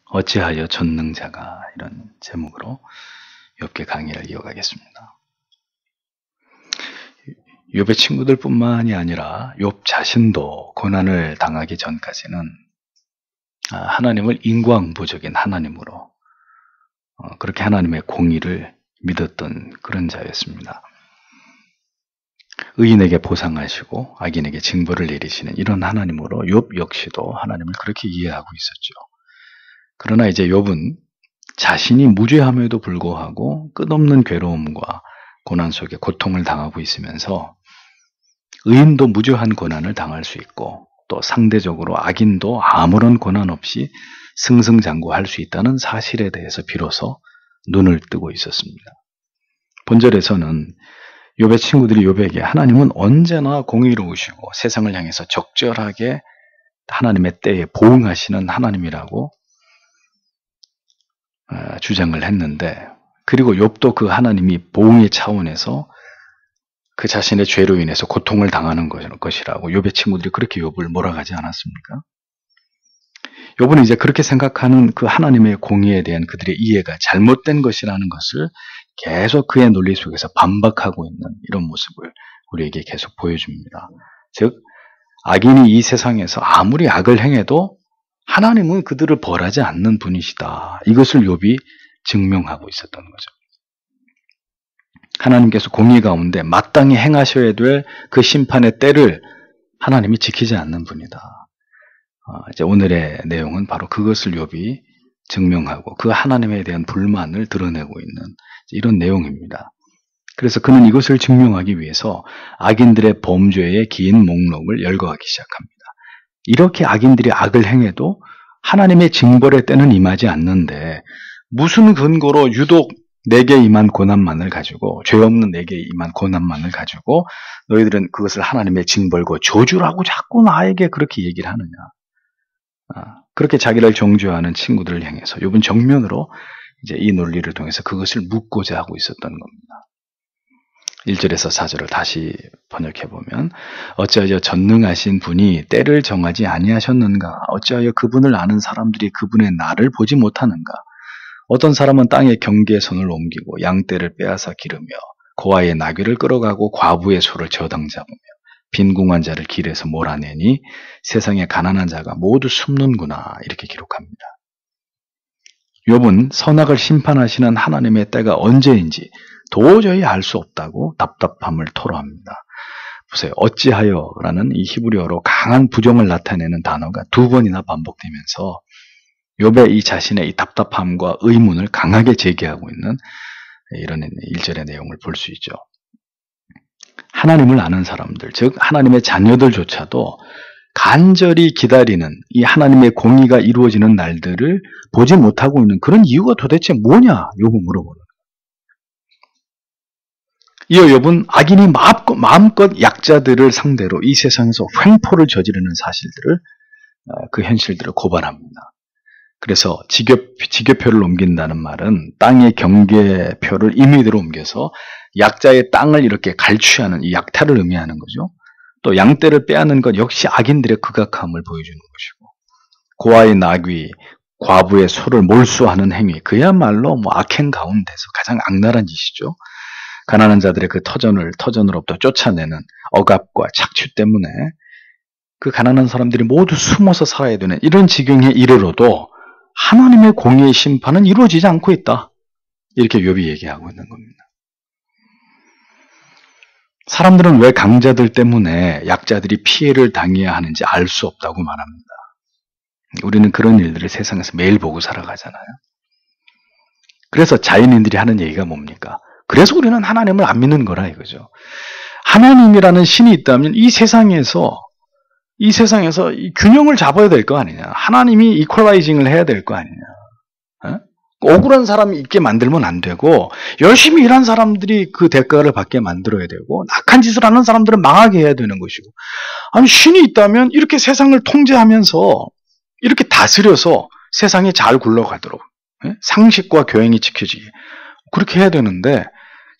어찌하여 전능자가, 이런 제목으로 욥기 강의를 이어가겠습니다. 욥의 친구들뿐만이 아니라 욥 자신도 고난을 당하기 전까지는 하나님을 인과응보적인 하나님으로 그렇게 하나님의 공의를 믿었던 그런 자였습니다. 의인에게 보상하시고 악인에게 징벌을 내리시는 이런 하나님으로 욥 역시도 하나님을 그렇게 이해하고 있었죠. 그러나 이제 욥은 자신이 무죄함에도 불구하고 끝없는 괴로움과 고난 속에 고통을 당하고 있으면서 의인도 무죄한 고난을 당할 수 있고 또 상대적으로 악인도 아무런 고난 없이 승승장구할 수 있다는 사실에 대해서 비로소 눈을 뜨고 있었습니다. 본절에서는 욥의 친구들이 욥에게 하나님은 언제나 공의로우시고 세상을 향해서 적절하게 하나님의 때에 보응하시는 하나님이라고 주장을 했는데, 그리고 욥도 그 하나님이 보응의 차원에서 그 자신의 죄로 인해서 고통을 당하는 것이라고 욥의 친구들이 그렇게 욥을 몰아가지 않았습니까? 욥은 이제 그렇게 생각하는 그 하나님의 공의에 대한 그들의 이해가 잘못된 것이라는 것을 계속 그의 논리 속에서 반박하고 있는 이런 모습을 우리에게 계속 보여줍니다. 즉, 악인이 이 세상에서 아무리 악을 행해도 하나님은 그들을 벌하지 않는 분이시다. 이것을 욥이 증명하고 있었던 거죠. 하나님께서 공의 가운데 마땅히 행하셔야 될 그 심판의 때를 하나님이 지키지 않는 분이다. 이제 오늘의 내용은 바로 그것을 욥이 증명하고 그 하나님에 대한 불만을 드러내고 있는 이런 내용입니다. 그래서 그는 이것을 증명하기 위해서 악인들의 범죄의 긴 목록을 열거하기 시작합니다. 이렇게 악인들이 악을 행해도 하나님의 징벌의 때는 임하지 않는데 무슨 근거로 유독 내게 임한 고난만을 가지고, 죄 없는 내게 임한 고난만을 가지고 너희들은 그것을 하나님의 징벌고 저주라고 자꾸 나에게 그렇게 얘기를 하느냐. 그렇게 자기를 정죄하는 친구들을 향해서 욥은 정면으로 이제 이 논리를 통해서 그것을 묻고자 하고 있었던 겁니다. 1절에서 4절을 다시 번역해보면, 어찌하여 전능하신 분이 때를 정하지 아니하셨는가? 어찌하여 그분을 아는 사람들이 그분의 날을 보지 못하는가? 어떤 사람은 땅에 경계의 선을 옮기고 양떼를 빼앗아 기르며 고아의 나귀를 끌어가고 과부의 소를 저당 잡으며 빈궁한 자를 길에서 몰아내니 세상에 가난한 자가 모두 숨는구나. 이렇게 기록합니다. 욥은 선악을 심판하시는 하나님의 때가 언제인지 도저히 알 수 없다고 답답함을 토로합니다. 보세요. 어찌하여라는 이 히브리어로 강한 부정을 나타내는 단어가 두 번이나 반복되면서 욥의 이 자신의 이 답답함과 의문을 강하게 제기하고 있는 이런 1절의 내용을 볼 수 있죠. 하나님을 아는 사람들, 즉 하나님의 자녀들조차도 간절히 기다리는 이 하나님의 공의가 이루어지는 날들을 보지 못하고 있는 그런 이유가 도대체 뭐냐? 욥은 물어보는. 이어 욥은 악인이 마음껏 약자들을 상대로 이 세상에서 횡포를 저지르는 사실들을, 그 현실들을 고발합니다. 그래서 지교표를 옮긴다는 말은 땅의 경계표를 임의대로 옮겨서 약자의 땅을 이렇게 갈취하는 이 약탈을 의미하는 거죠. 또 양떼를 빼앗는 것 역시 악인들의 극악함을 보여주는 것이고, 고아의 나귀, 과부의 소를 몰수하는 행위, 그야말로 악행 가운데서 가장 악랄한 짓이죠. 가난한 자들의 그 터전으로부터 쫓아내는 억압과 착취 때문에 그 가난한 사람들이 모두 숨어서 살아야 되는 이런 지경에 이르러도 하나님의 공의의 심판은 이루어지지 않고 있다. 이렇게 욥이 얘기하고 있는 겁니다. 사람들은 왜 강자들 때문에 약자들이 피해를 당해야 하는지 알 수 없다고 말합니다. 우리는 그런 일들을 세상에서 매일 보고 살아가잖아요. 그래서 자연인들이 하는 얘기가 뭡니까? 그래서 우리는 하나님을 안 믿는 거라 이거죠. 하나님이라는 신이 있다면 이 세상에서 이 균형을 잡아야 될 거 아니냐. 하나님이 이퀄라이징을 해야 될 거 아니냐. 억울한 사람이 있게 만들면 안 되고, 열심히 일한 사람들이 그 대가를 받게 만들어야 되고, 악한 짓을 하는 사람들은 망하게 해야 되는 것이고, 아니 신이 있다면 이렇게 세상을 통제하면서 이렇게 다스려서 세상이 잘 굴러가도록 상식과 교행이 지켜지게 그렇게 해야 되는데,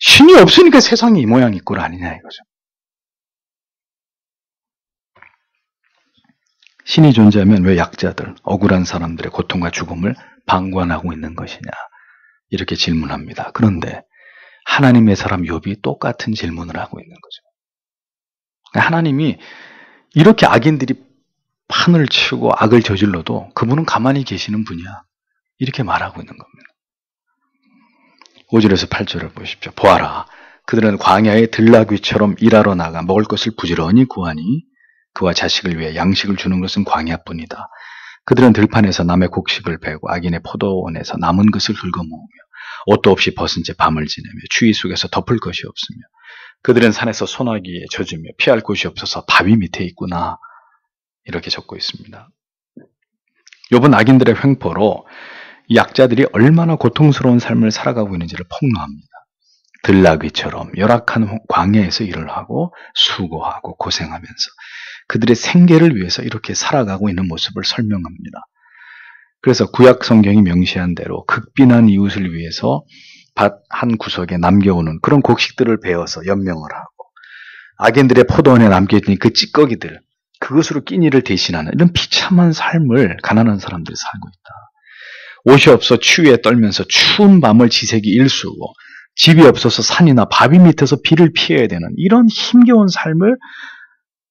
신이 없으니까 세상이 이 모양 이 꼴 아니냐 이거죠. 신이 존재하면 왜 약자들, 억울한 사람들의 고통과 죽음을 방관하고 있는 것이냐? 이렇게 질문합니다. 그런데 하나님의 사람 욥이 똑같은 질문을 하고 있는 거죠. 하나님이 이렇게 악인들이 판을 치고 악을 저질러도 그분은 가만히 계시는 분이야. 이렇게 말하고 있는 겁니다. 5절에서 8절을 보십시오. 보아라. 그들은 광야의 들나귀처럼 일하러 나가 먹을 것을 부지런히 구하니 그와 자식을 위해 양식을 주는 것은 광야뿐이다. 그들은 들판에서 남의 곡식을 베고 악인의 포도원에서 남은 것을 긁어모으며 옷도 없이 벗은 채 밤을 지내며 추위 속에서 덮을 것이 없으며 그들은 산에서 소나기에 젖으며 피할 곳이 없어서 바위 밑에 있구나. 이렇게 적고 있습니다. 욥은 악인들의 횡포로 약자들이 얼마나 고통스러운 삶을 살아가고 있는지를 폭로합니다. 들나귀처럼 열악한 광야에서 일을 하고 수고하고 고생하면서 그들의 생계를 위해서 이렇게 살아가고 있는 모습을 설명합니다. 그래서 구약 성경이 명시한 대로 극빈한 이웃을 위해서 밭 한 구석에 남겨오는 그런 곡식들을 베어서 연명을 하고 악인들의 포도원에 남겨진 그 찌꺼기들, 그것으로 끼니를 대신하는 이런 비참한 삶을 가난한 사람들이 살고 있다. 옷이 없어 추위에 떨면서 추운 밤을 지새기 일수고 집이 없어서 산이나 바위 밑에서 비를 피해야 되는 이런 힘겨운 삶을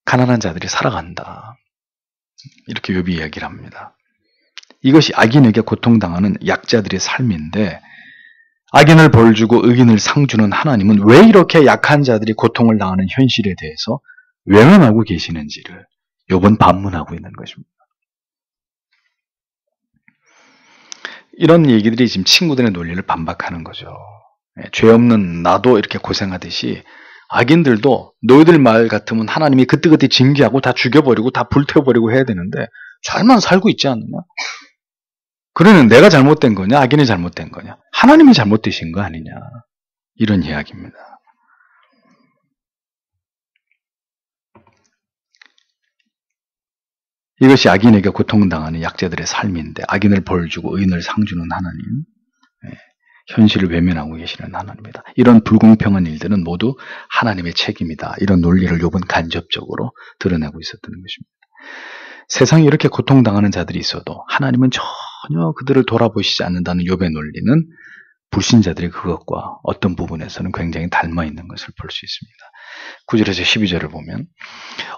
가난한 자들이 살아간다. 이렇게 욥이 이야기를 합니다. 이것이 악인에게 고통당하는 약자들의 삶인데 악인을 벌주고 의인을 상주는 하나님은 왜 이렇게 약한 자들이 고통을 당하는 현실에 대해서 외면하고 계시는지를 욥은 반문하고 있는 것입니다. 이런 얘기들이 지금 친구들의 논리를 반박하는 거죠. 죄 없는 나도 이렇게 고생하듯이 악인들도 너희들 말 같으면 하나님이 그때그때 징계하고 다 죽여버리고 다 불태워버리고 해야 되는데 잘만 살고 있지 않느냐? 그러면 내가 잘못된 거냐? 악인이 잘못된 거냐? 하나님이 잘못되신 거 아니냐? 이런 이야기입니다. 이것이 악인에게 고통당하는 약자들의 삶인데 악인을 벌주고 의인을 상주는 하나님, 현실을 외면하고 계시는 하나님이다. 이런 불공평한 일들은 모두 하나님의 책임이다. 이런 논리를 욥은 간접적으로 드러내고 있었던 것입니다. 세상에 이렇게 고통당하는 자들이 있어도 하나님은 전혀 그들을 돌아보시지 않는다는 욥의 논리는 불신자들이 그것과 어떤 부분에서는 굉장히 닮아 있는 것을 볼 수 있습니다. 9절에서 12절을 보면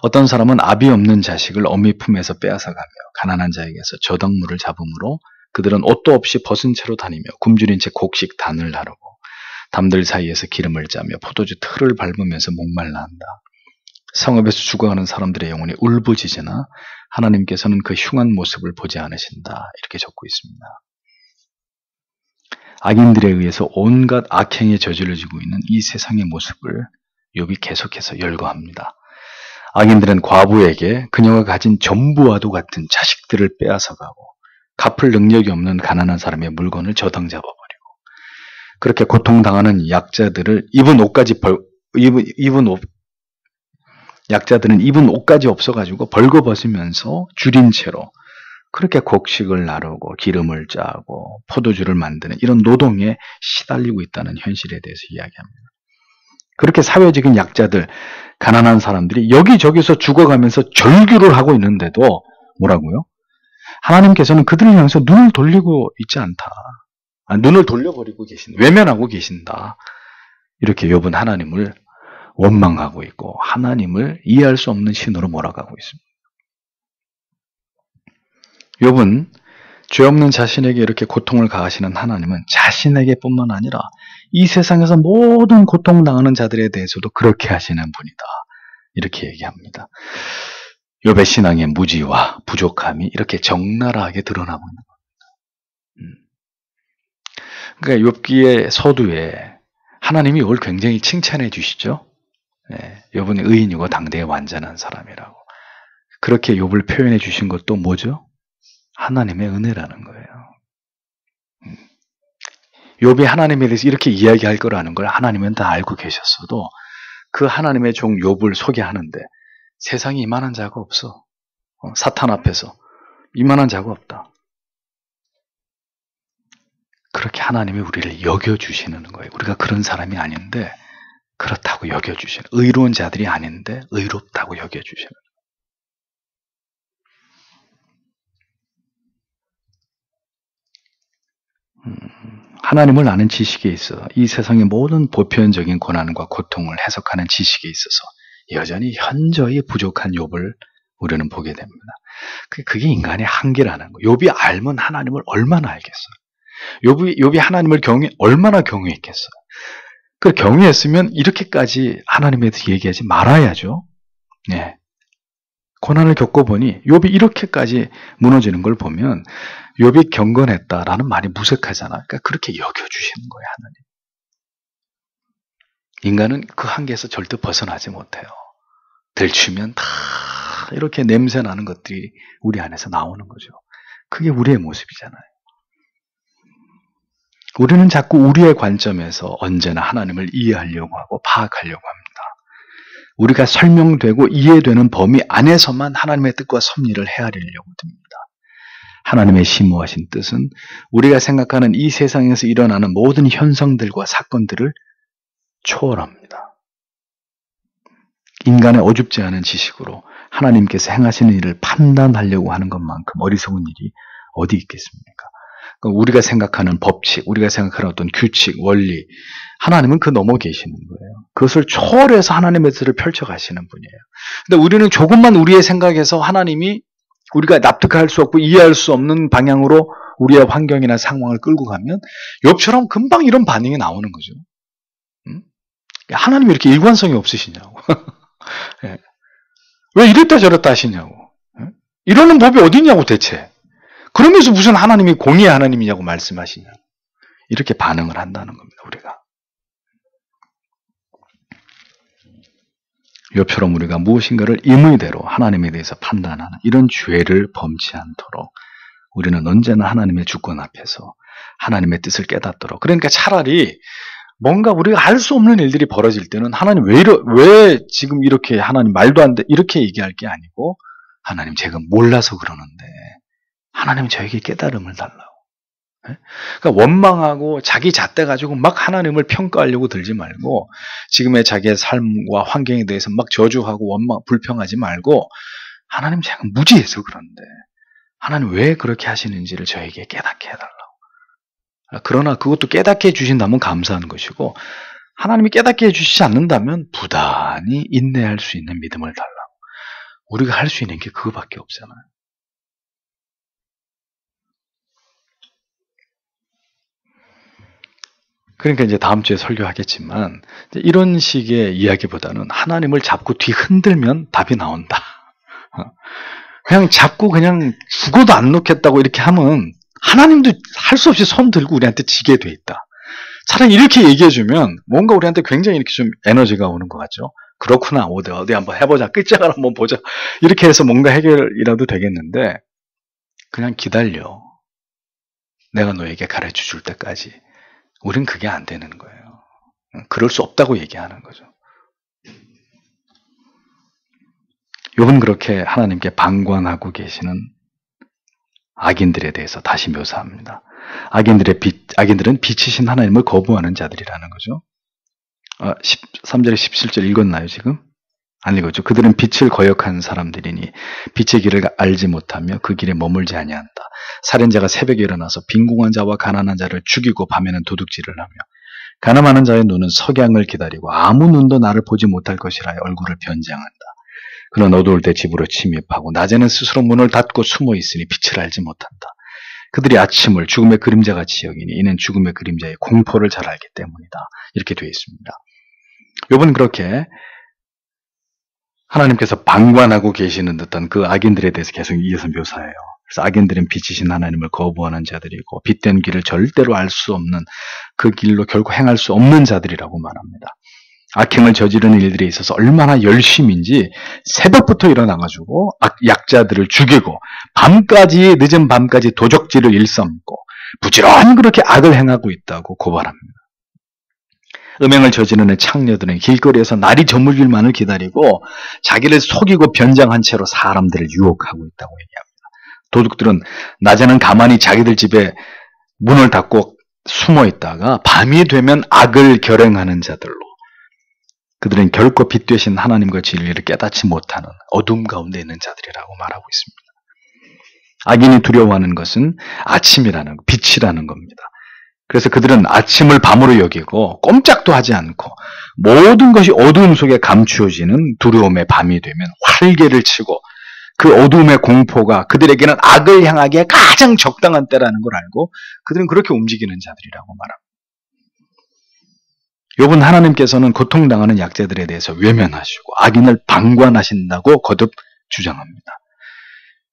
어떤 사람은 아비 없는 자식을 어미 품에서 빼앗아가며 가난한 자에게서 저당물을 잡음으로 그들은 옷도 없이 벗은 채로 다니며 굶주린 채 곡식 단을 나르고 담들 사이에서 기름을 짜며 포도주 틀을 밟으면서 목말라 한다. 성읍에서 죽어가는 사람들의 영혼이 울부짖으나 하나님께서는 그 흉한 모습을 보지 않으신다. 이렇게 적고 있습니다. 악인들에 의해서 온갖 악행에 저질러지고 있는 이 세상의 모습을 욥이 계속해서 열거합니다. 악인들은 과부에게 그녀가 가진 전부와도 같은 자식들을 빼앗아가고 갚을 능력이 없는 가난한 사람의 물건을 저당 잡아버리고 그렇게 고통당하는 약자들을 약자들은 입은 옷까지 없어가지고 벌거벗으면서 줄인 채로 그렇게 곡식을 나르고 기름을 짜고 포도주를 만드는 이런 노동에 시달리고 있다는 현실에 대해서 이야기합니다. 그렇게 사회적인 약자들, 가난한 사람들이 여기저기서 죽어가면서 절규를 하고 있는데도 뭐라고요? 하나님께서는 그들을 향해서 눈을 돌리고 있지 않다. 눈을 돌려버리고 계신다. 외면하고 계신다. 이렇게 욥은 하나님을 원망하고 있고 하나님을 이해할 수 없는 신으로 몰아가고 있습니다. 욥은 죄 없는 자신에게 이렇게 고통을 가하시는 하나님은 자신에게 뿐만 아니라 이 세상에서 모든 고통당하는 자들에 대해서도 그렇게 하시는 분이다. 이렇게 얘기합니다. 욥의 신앙의 무지와 부족함이 이렇게 적나라하게 드러나고 있는 겁니다. 그러니까 욥기의 서두에 하나님이 이걸 굉장히 칭찬해 주시죠. 욥은 의인이고 당대의 완전한 사람이라고. 그렇게 욥을 표현해 주신 것도 뭐죠? 하나님의 은혜라는 거예요. 욥이 하나님에 대해서 이렇게 이야기할 거라는 걸 하나님은 다 알고 계셨어도 그 하나님의 종 욥을 소개하는데 세상에 이만한 자가 없어. 사탄 앞에서 이만한 자가 없다. 그렇게 하나님이 우리를 여겨주시는 거예요. 우리가 그런 사람이 아닌데 그렇다고 여겨주시는, 의로운 자들이 아닌데 의롭다고 여겨주시는. 하나님을 아는 지식에 있어 이 세상의 모든 보편적인 고난과 고통을 해석하는 지식에 있어서 여전히 현저히 부족한 욥을 우리는 보게 됩니다. 그게 인간의 한계라는 거예요. 욥이 알면 하나님을 얼마나 알겠어요. 욥이 하나님을 얼마나 경외했겠어요. 그 경외했으면 이렇게까지 하나님에 대해서 얘기하지 말아야죠. 네. 고난을 겪어보니 욥이 이렇게까지 무너지는 걸 보면 욥이 경건했다라는 말이 무색하잖아요. 그러니까 그렇게 여겨주시는 거예요, 하나님. 인간은 그 한계에서 절대 벗어나지 못해요. 들추면 다 이렇게 냄새 나는 것들이 우리 안에서 나오는 거죠. 그게 우리의 모습이잖아요. 우리는 자꾸 우리의 관점에서 언제나 하나님을 이해하려고 하고 파악하려고 합니다. 우리가 설명되고 이해되는 범위 안에서만 하나님의 뜻과 섭리를 헤아리려고 듭니다. 하나님의 심오하신 뜻은 우리가 생각하는 이 세상에서 일어나는 모든 현상들과 사건들을 초월합니다. 인간의 어줍지 않은 지식으로 하나님께서 행하시는 일을 판단하려고 하는 것만큼 어리석은 일이 어디 있겠습니까? 우리가 생각하는 법칙, 우리가 생각하는 어떤 규칙, 원리, 하나님은 그 넘어 계시는 거예요. 그것을 초월해서 하나님의 뜻을 펼쳐가시는 분이에요. 근데 우리는 조금만 우리의 생각에서 하나님이 우리가 납득할 수 없고 이해할 수 없는 방향으로 우리의 환경이나 상황을 끌고 가면 욥처럼 금방 이런 반응이 나오는 거죠. 하나님이 이렇게 일관성이 없으시냐고. 예. 왜 이랬다 저랬다 하시냐고. 이러는 법이 어디 있냐고 대체. 그러면서 무슨 하나님이 공의의 하나님이냐고 말씀하시냐고. 이렇게 반응을 한다는 겁니다. 우리가. 욥처럼 우리가 무엇인가를 임의대로 하나님에 대해서 판단하는 이런 죄를 범치 않도록 우리는 언제나 하나님의 주권 앞에서 하나님의 뜻을 깨닫도록. 그러니까 차라리 뭔가 우리가 알 수 없는 일들이 벌어질 때는 하나님 왜 지금 이렇게 하나님 말도 안 돼 이렇게 얘기할 게 아니고 하나님 제가 몰라서 그러는데 하나님 저에게 깨달음을 달라고. 그러니까 원망하고 자기 잣대 가지고 막 하나님을 평가하려고 들지 말고 지금의 자기의 삶과 환경에 대해서 막 저주하고 원망 불평하지 말고 하나님 제가 무지해서 그런데 하나님 왜 그렇게 하시는지를 저에게 깨닫게 해달라고. 그러나 그것도 깨닫게 해주신다면 감사한 것이고 하나님이 깨닫게 해주시지 않는다면 부단히 인내할 수 있는 믿음을 달라고. 우리가 할 수 있는 게 그거밖에 없잖아요. 그러니까 이제 다음 주에 설교하겠지만 이런 식의 이야기보다는 하나님을 잡고 뒤 흔들면 답이 나온다. 그냥 잡고 그냥 죽어도 안 놓겠다고 이렇게 하면 하나님도 할 수 없이 손 들고 우리한테 지게 돼 있다. 차라리 이렇게 얘기해주면 뭔가 우리한테 굉장히 이렇게 좀 에너지가 오는 것 같죠. 그렇구나. 어디 한번 해보자. 끝장을 한번 보자. 이렇게 해서 뭔가 해결이라도 되겠는데 그냥 기다려. 내가 너에게 가르쳐 줄 때까지. 우린 그게 안 되는 거예요. 그럴 수 없다고 얘기하는 거죠. 욥은 그렇게 하나님께 방관하고 계시는 악인들에 대해서 다시 묘사합니다. 악인들은 빛이신 하나님을 거부하는 자들이라는 거죠. 13절에 17절 읽었나요, 지금? 안 읽었죠. 그들은 빛을 거역한 사람들이니 빛의 길을 알지 못하며 그 길에 머물지 아니한다. 살인자가 새벽에 일어나서 빈궁한 자와 가난한 자를 죽이고 밤에는 도둑질을 하며 가늠하는 자의 눈은 석양을 기다리고 아무 눈도 나를 보지 못할 것이라 얼굴을 변장한다. 그는 어두울 때 집으로 침입하고 낮에는 스스로 문을 닫고 숨어 있으니 빛을 알지 못한다. 그들이 아침을 죽음의 그림자같이 여기니 이는 죽음의 그림자의 공포를 잘 알기 때문이다. 이렇게 되어 있습니다. 욥은 그렇게 하나님께서 방관하고 계시는 듯한 그 악인들에 대해서 계속 이어서 묘사해요. 그래서 악인들은 빛이신 하나님을 거부하는 자들이고 빛된 길을 절대로 알 수 없는 그 길로 결코 행할 수 없는 자들이라고 말합니다. 악행을 저지르는 일들에 있어서 얼마나 열심인지 새벽부터 일어나가지고 약자들을 죽이고 늦은 밤까지 도적질을 일삼고 부지런히 그렇게 악을 행하고 있다고 고발합니다. 음행을 저지르는 창녀들은 길거리에서 날이 저물길만을 기다리고 자기를 속이고 변장한 채로 사람들을 유혹하고 있다고 얘기합니다. 도둑들은 낮에는 가만히 자기들 집에 문을 닫고 숨어 있다가 밤이 되면 악을 결행하는 자들로 그들은 결코 빛 되신 하나님과 진리를 깨닫지 못하는 어둠 가운데 있는 자들이라고 말하고 있습니다. 악인이 두려워하는 것은 아침이라는 빛이라는 겁니다. 그래서 그들은 아침을 밤으로 여기고 꼼짝도 하지 않고 모든 것이 어두움 속에 감추어지는 두려움의 밤이 되면 활개를 치고 그 어두움의 공포가 그들에게는 악을 향하기에 가장 적당한 때라는 걸 알고 그들은 그렇게 움직이는 자들이라고 말합니다. 욥은 하나님께서는 고통당하는 약자들에 대해서 외면하시고 악인을 방관하신다고 거듭 주장합니다.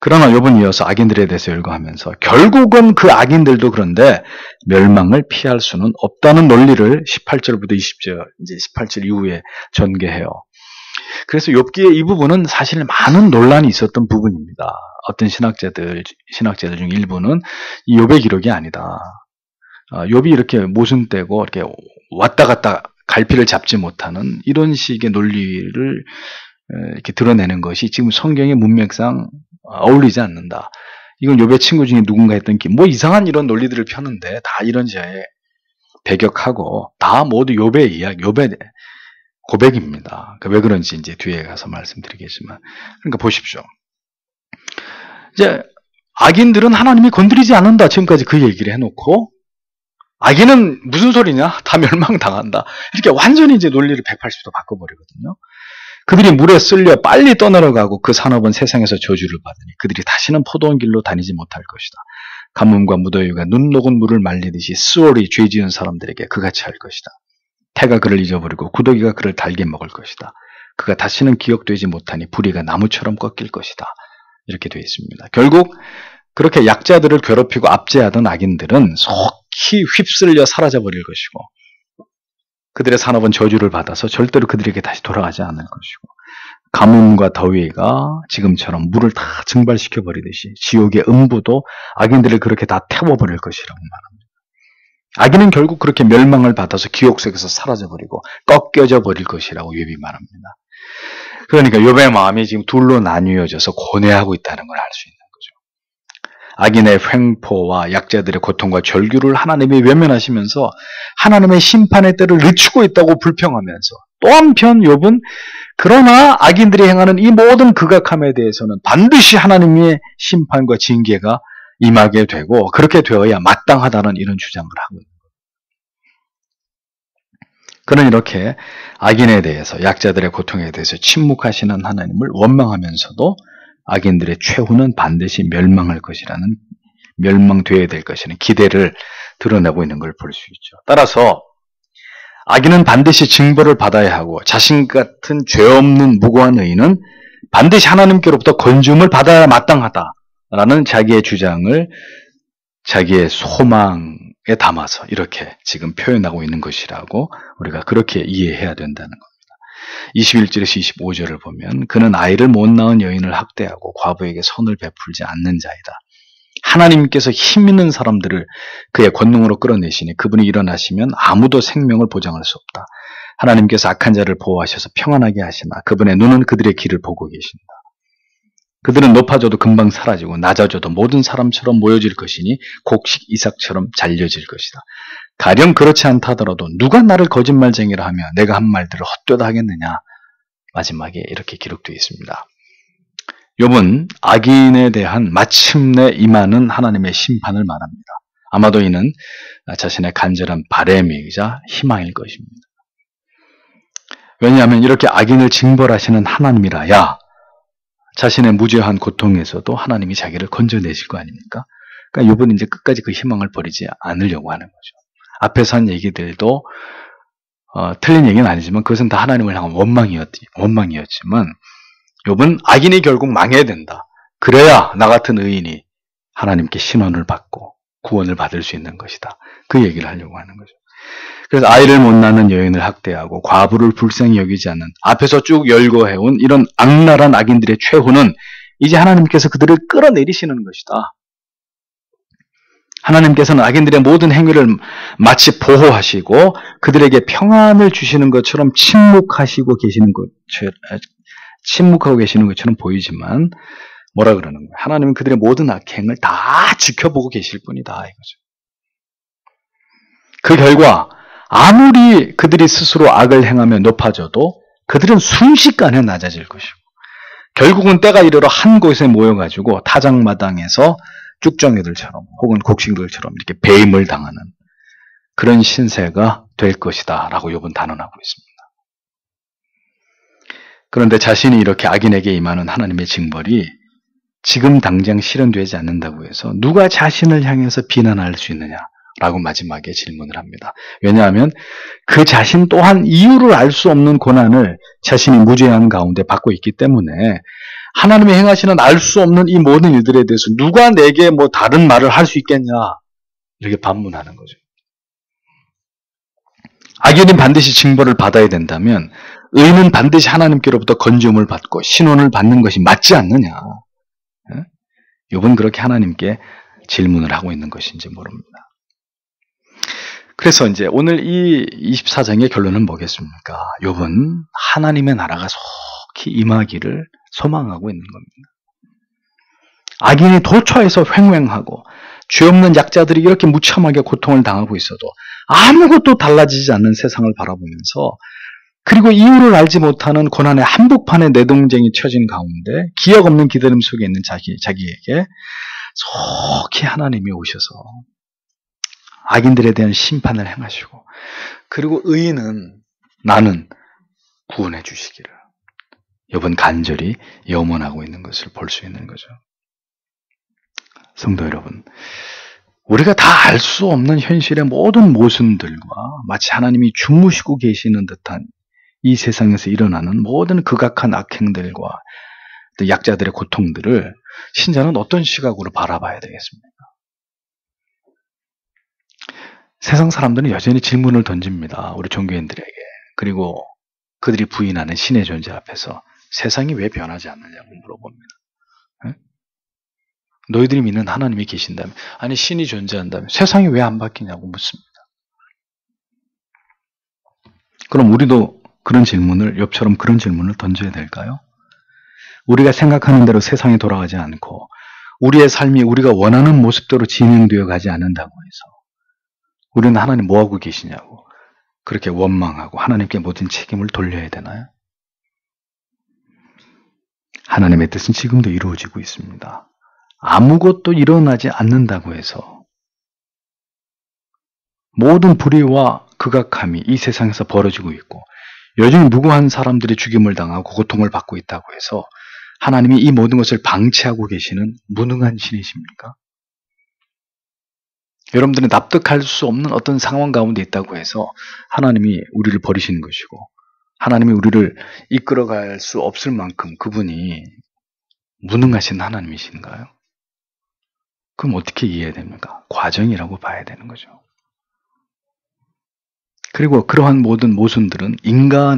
그러나 욥은 이어서 악인들에 대해서 열거하면서 결국은 그 악인들도 그런데 멸망을 피할 수는 없다는 논리를 18절부터 20절, 이제 18절 이후에 전개해요. 그래서 욥기의 이 부분은 사실 많은 논란이 있었던 부분입니다. 어떤 신학자들 중 일부는 이 욥의 기록이 아니다. 욥이 이렇게 모순되고 이렇게 왔다 갔다 갈피를 잡지 못하는 이런 식의 논리를 이렇게 드러내는 것이 지금 성경의 문맥상 어울리지 않는다. 이건 욥의 친구 중에 누군가 했던 뭐 이상한 이런 논리들을 펴는데 다 이런 자에 배격하고 다 모두 욥의 이야기, 욥의 고백입니다. 왜 그런지 이제 뒤에 가서 말씀드리겠지만, 그러니까 보십시오. 이제 악인들은 하나님이 건드리지 않는다. 지금까지 그 얘기를 해놓고 악인은 무슨 소리냐? 다 멸망당한다. 이렇게 완전히 이제 논리를 180도 바꿔버리거든요. 그들이 물에 쓸려 빨리 떠내려가고 그 산업은 세상에서 저주를 받으니 그들이 다시는 포도원 길로 다니지 못할 것이다. 가뭄과 무더위가 눈 녹은 물을 말리듯이 수월히 죄 지은 사람들에게 그같이 할 것이다. 태가 그를 잊어버리고 구더기가 그를 달게 먹을 것이다. 그가 다시는 기억되지 못하니 불의가 나무처럼 꺾일 것이다. 이렇게 되어 있습니다. 결국 그렇게 약자들을 괴롭히고 압제하던 악인들은 속히 휩쓸려 사라져버릴 것이고 그들의 산업은 저주를 받아서 절대로 그들에게 다시 돌아가지 않을 것이고 가뭄과 더위가 지금처럼 물을 다 증발시켜버리듯이 지옥의 음부도 악인들을 그렇게 다 태워버릴 것이라고 말합니다. 악인은 결국 그렇게 멸망을 받아서 기억 속에서 사라져버리고 꺾여져 버릴 것이라고 욥이 말합니다. 그러니까 욥의 마음이 지금 둘로 나뉘어져서 고뇌하고 있다는 걸 알 수 있는 거죠. 악인의 횡포와 약자들의 고통과 절규를 하나님이 외면하시면서 하나님의 심판의 때를 늦추고 있다고 불평하면서 또 한편 욥은 그러나 악인들이 행하는 이 모든 극악함에 대해서는 반드시 하나님의 심판과 징계가 임하게 되고 그렇게 되어야 마땅하다는 이런 주장을 하고 있는 거예요. 그는 이렇게 악인에 대해서 약자들의 고통에 대해서 침묵하시는 하나님을 원망하면서도 악인들의 최후는 반드시 멸망할 것이라는 멸망되어야 될 것이라는 기대를 드러내고 있는 걸 볼 수 있죠. 따라서 악인은 반드시 징벌을 받아야 하고 자신 같은 죄 없는 무고한 의인은 반드시 하나님께로부터 건짐을 받아야 마땅하다라는 자기의 주장을 자기의 소망에 담아서 이렇게 지금 표현하고 있는 것이라고 우리가 그렇게 이해해야 된다는 겁니다. 21절에서 25절을 보면 그는 아이를 못 낳은 여인을 학대하고 과부에게 선을 베풀지 않는 자이다. 하나님께서 힘 있는 사람들을 그의 권능으로 끌어내시니 그분이 일어나시면 아무도 생명을 보장할 수 없다. 하나님께서 악한 자를 보호하셔서 평안하게 하시나 그분의 눈은 그들의 길을 보고 계신다. 그들은 높아져도 금방 사라지고 낮아져도 모든 사람처럼 모여질 것이니 곡식 이삭처럼 잘려질 것이다. 가령 그렇지 않다 하더라도 누가 나를 거짓말쟁이라 하며 내가 한 말들을 헛되다 하겠느냐. 마지막에 이렇게 기록되어 있습니다. 욥은 악인에 대한 마침내 임하는 하나님의 심판을 말합니다. 아마도 이는 자신의 간절한 바람이자 희망일 것입니다. 왜냐하면 이렇게 악인을 징벌하시는 하나님이라야 자신의 무죄한 고통에서도 하나님이 자기를 건져내실 거 아닙니까? 그러니까 욥은 이제 끝까지 그 희망을 버리지 않으려고 하는 거죠. 앞에서 한 얘기들도 틀린 얘기는 아니지만 그것은 다 하나님을 향한 원망이었지만 욥은 악인이 결국 망해야 된다. 그래야 나 같은 의인이 하나님께 신원을 받고 구원을 받을 수 있는 것이다. 그 얘기를 하려고 하는 거죠. 그래서 아이를 못 낳는 여인을 학대하고 과부를 불쌍히 여기지 않는 앞에서 쭉 열거해온 이런 악랄한 악인들의 최후는 이제 하나님께서 그들을 끌어내리시는 것이다. 하나님께서는 악인들의 모든 행위를 마치 보호하시고 그들에게 평안을 주시는 것처럼 침묵하고 계시는 것처럼 보이지만 뭐라 그러는 거예요? 하나님은 그들의 모든 악행을 다 지켜보고 계실 뿐이다 이거죠. 그 결과 아무리 그들이 스스로 악을 행하며 높아져도 그들은 순식간에 낮아질 것이고 결국은 때가 이르러 한 곳에 모여가지고 타작마당에서 쭉정이들처럼 혹은 곡식들처럼 이렇게 배임을 당하는 그런 신세가 될 것이다 라고 욥은 단언하고 있습니다. 그런데 자신이 이렇게 악인에게 임하는 하나님의 징벌이 지금 당장 실현되지 않는다고 해서 누가 자신을 향해서 비난할 수 있느냐라고 마지막에 질문을 합니다. 왜냐하면 그 자신 또한 이유를 알 수 없는 고난을 자신이 무죄한 가운데 받고 있기 때문에 하나님이 행하시는 알 수 없는 이 모든 일들에 대해서 누가 내게 뭐 다른 말을 할 수 있겠냐 이렇게 반문하는 거죠. 악인은 반드시 징벌을 받아야 된다면 의인은 반드시 하나님께로부터 건지움을 받고 신원을 받는 것이 맞지 않느냐. 욥은 그렇게 하나님께 질문을 하고 있는 것인지 모릅니다. 그래서 이제 오늘 이 24장의 결론은 뭐겠습니까? 욥은 하나님의 나라가 속히 임하기를 소망하고 있는 겁니다. 악인이 도처에서 횡행하고 죄 없는 약자들이 이렇게 무참하게 고통을 당하고 있어도 아무것도 달라지지 않는 세상을 바라보면서 그리고 이유를 알지 못하는 고난의 한복판에 내동쟁이 쳐진 가운데 기약 없는 기다림 속에 있는 자기에게 속히 하나님이 오셔서 악인들에 대한 심판을 행하시고 그리고 의인은 나는 구원해 주시기를 욥은 간절히 염원하고 있는 것을 볼 수 있는 거죠. 성도 여러분, 우리가 다 알 수 없는 현실의 모든 모순들과 마치 하나님이 주무시고 계시는 듯한 이 세상에서 일어나는 모든 극악한 악행들과 또 약자들의 고통들을 신자는 어떤 시각으로 바라봐야 되겠습니까? 세상 사람들은 여전히 질문을 던집니다. 우리 종교인들에게. 그리고 그들이 부인하는 신의 존재 앞에서 세상이 왜 변하지 않느냐고 물어봅니다. 에? 너희들이 믿는 하나님이 계신다면, 아니 신이 존재한다면 세상이 왜 안 바뀌냐고 묻습니다. 그럼 우리도 그런 질문을, 욥처럼 그런 질문을 던져야 될까요? 우리가 생각하는 대로 세상이 돌아가지 않고 우리의 삶이 우리가 원하는 모습대로 진행되어 가지 않는다고 해서 우리는 하나님 뭐하고 계시냐고 그렇게 원망하고 하나님께 모든 책임을 돌려야 되나요? 하나님의 뜻은 지금도 이루어지고 있습니다. 아무것도 일어나지 않는다고 해서 모든 불의와 극악함이 이 세상에서 벌어지고 있고 여전히 무고한 사람들이 죽임을 당하고 고통을 받고 있다고 해서 하나님이 이 모든 것을 방치하고 계시는 무능한 신이십니까? 여러분들은 납득할 수 없는 어떤 상황 가운데 있다고 해서 하나님이 우리를 버리시는 것이고 하나님이 우리를 이끌어갈 수 없을 만큼 그분이 무능하신 하나님이신가요? 그럼 어떻게 이해해야 됩니까? 과정이라고 봐야 되는 거죠. 그리고 그러한 모든 모순들은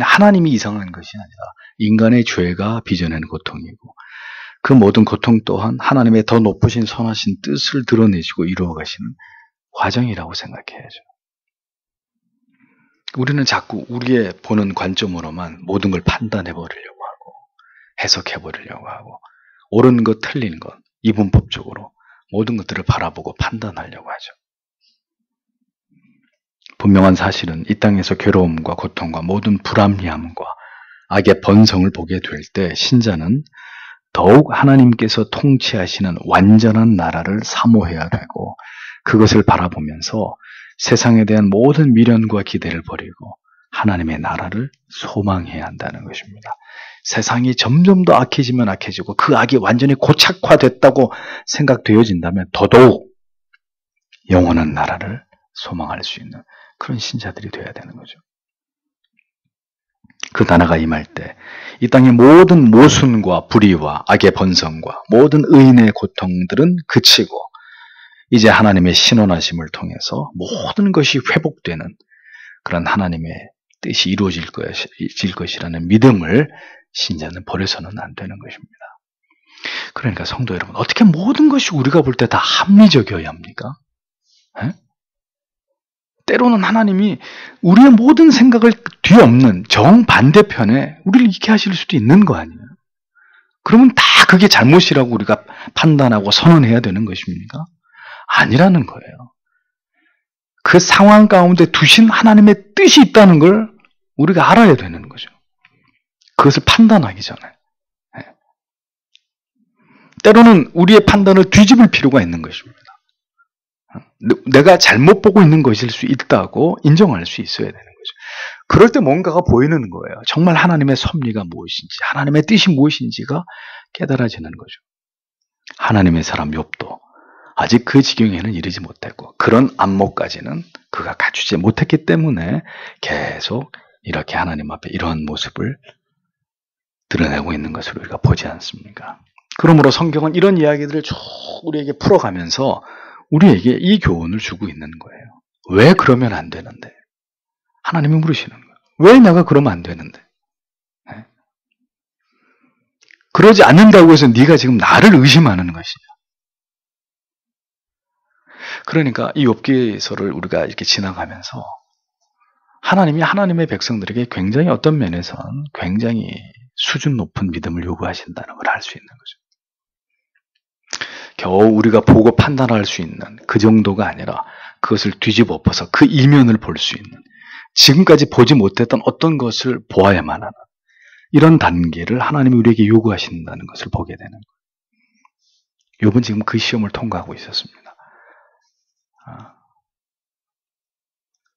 하나님이 이상한 것이 아니라 인간의 죄가 빚어내는 고통이고 그 모든 고통 또한 하나님의 더 높으신 선하신 뜻을 드러내시고 이루어 가시는 과정이라고 생각해야죠. 우리는 자꾸 우리의 보는 관점으로만 모든 걸 판단해 버리려고 하고 해석해 버리려고 하고 옳은 것 틀린 것 이분법적으로 모든 것들을 바라보고 판단하려고 하죠. 분명한 사실은 이 땅에서 괴로움과 고통과 모든 불합리함과 악의 번성을 보게 될 때 신자는 더욱 하나님께서 통치하시는 완전한 나라를 사모해야 되고 그것을 바라보면서 세상에 대한 모든 미련과 기대를 버리고 하나님의 나라를 소망해야 한다는 것입니다. 세상이 점점 더 악해지면 악해지고 그 악이 완전히 고착화됐다고 생각되어진다면 더더욱 영원한 나라를 소망할 수 있는 그런 신자들이 되어야 되는 거죠. 그 나라가 임할 때 이 땅의 모든 모순과 불의와 악의 번성과 모든 의인의 고통들은 그치고 이제 하나님의 신원하심을 통해서 모든 것이 회복되는 그런 하나님의 뜻이 이루어질 것이라는 믿음을 신자는 버려서는 안 되는 것입니다. 그러니까 성도 여러분, 어떻게 모든 것이 우리가 볼 때 다 합리적이어야 합니까? 에? 때로는 하나님이 우리의 모든 생각을 뒤엎는 정반대편에 우리를 있게 하실 수도 있는 거 아니에요? 그러면 다 그게 잘못이라고 우리가 판단하고 선언해야 되는 것입니까? 아니라는 거예요. 그 상황 가운데 두신 하나님의 뜻이 있다는 걸 우리가 알아야 되는 거죠. 그것을 판단하기 전에. 때로는 우리의 판단을 뒤집을 필요가 있는 것입니다. 내가 잘못 보고 있는 것일 수 있다고 인정할 수 있어야 되는 거죠. 그럴 때 뭔가가 보이는 거예요. 정말 하나님의 섭리가 무엇인지, 하나님의 뜻이 무엇인지가 깨달아지는 거죠. 하나님의 사람 욥도 아직 그 지경에는 이르지 못했고 그런 안목까지는 그가 갖추지 못했기 때문에 계속 이렇게 하나님 앞에 이러한 모습을 드러내고 있는 것을 우리가 보지 않습니까? 그러므로 성경은 이런 이야기들을 쭉 우리에게 풀어가면서 우리에게 이 교훈을 주고 있는 거예요. 왜 그러면 안 되는데? 하나님이 물으시는 거예요. 왜 내가 그러면 안 되는데? 네? 그러지 않는다고 해서 네가 지금 나를 의심하는 것이냐? 그러니까 이 욥기서를 우리가 이렇게 지나가면서 하나님이 하나님의 백성들에게 굉장히 어떤 면에서는 굉장히 수준 높은 믿음을 요구하신다는 걸 알 수 있는 거죠. 겨우 우리가 보고 판단할 수 있는 그 정도가 아니라 그것을 뒤집어 엎어서 그 이면을 볼 수 있는, 지금까지 보지 못했던 어떤 것을 보아야만 하는 이런 단계를 하나님이 우리에게 요구하신다는 것을 보게 되는 거예요. 욥은 지금 그 시험을 통과하고 있었습니다.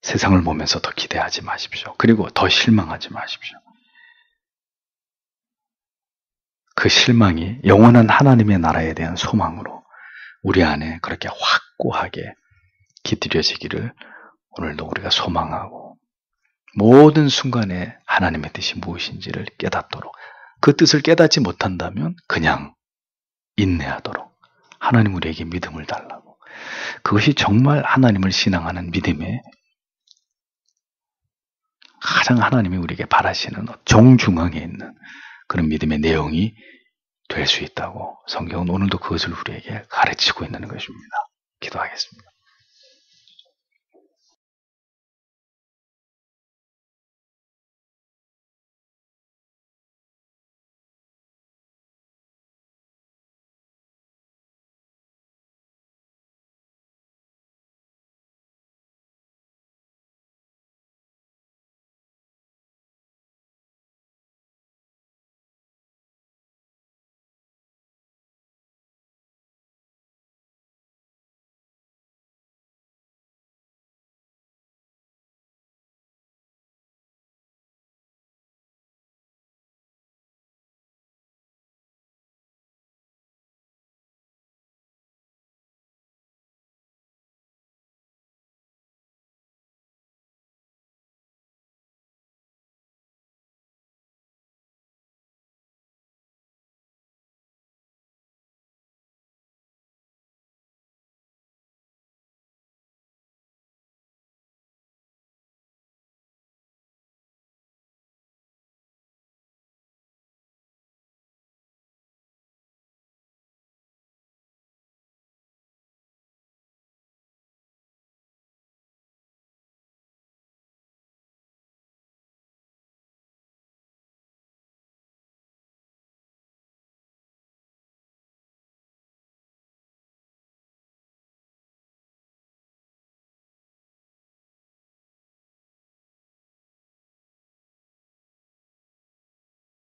세상을 보면서 더 기대하지 마십시오. 그리고 더 실망하지 마십시오. 그 실망이 영원한 하나님의 나라에 대한 소망으로 우리 안에 그렇게 확고하게 깃들여지기를 오늘도 우리가 소망하고, 모든 순간에 하나님의 뜻이 무엇인지를 깨닫도록, 그 뜻을 깨닫지 못한다면 그냥 인내하도록 하나님 우리에게 믿음을 달라고, 그것이 정말 하나님을 신앙하는 믿음의 가장 하나님이 우리에게 바라시는 정중앙에 있는 그런 믿음의 내용이 될 수 있다고 성경은 오늘도 그것을 우리에게 가르치고 있는 것입니다. 기도하겠습니다.